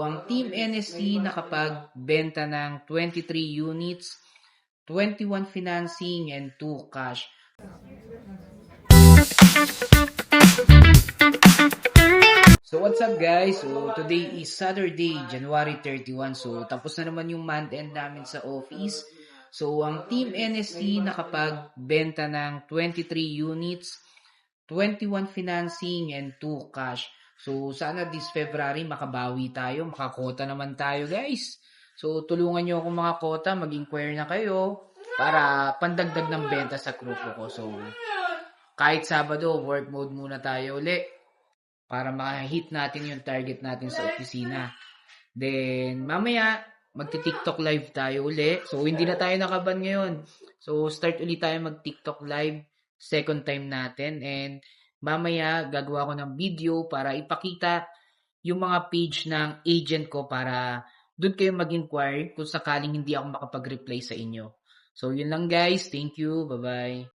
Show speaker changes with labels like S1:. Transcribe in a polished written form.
S1: So, ang Team NSC nakapagbenta ng 23 units, 21 financing, and 2 cash. So, what's up guys? So, today is Saturday, January 31. So, tapos na naman yung month end namin sa office. So, ang Team NSC nakapagbenta ng 23 units, 21 financing, and 2 cash. So, sana this February makabawi tayo, makakota naman tayo guys. So, tulungan nyo ako mga kota, mag-inquire na kayo para pandagdag ng benta sa grupo ko. So, kahit Sabado, work mode muna tayo uli para ma-hit natin yung target natin sa opisina. Then, mamaya, magti-TikTok live tayo uli. So, hindi na tayo nakaban ngayon. So, start ulit tayo mag-TikTok live. Second time natin. And, mamaya, gagawa ko ng video para ipakita yung mga page ng agent ko para doon kayo mag-inquire kung sakaling hindi ako makapag-reply sa inyo. So, yun lang guys. Thank you. Bye-bye.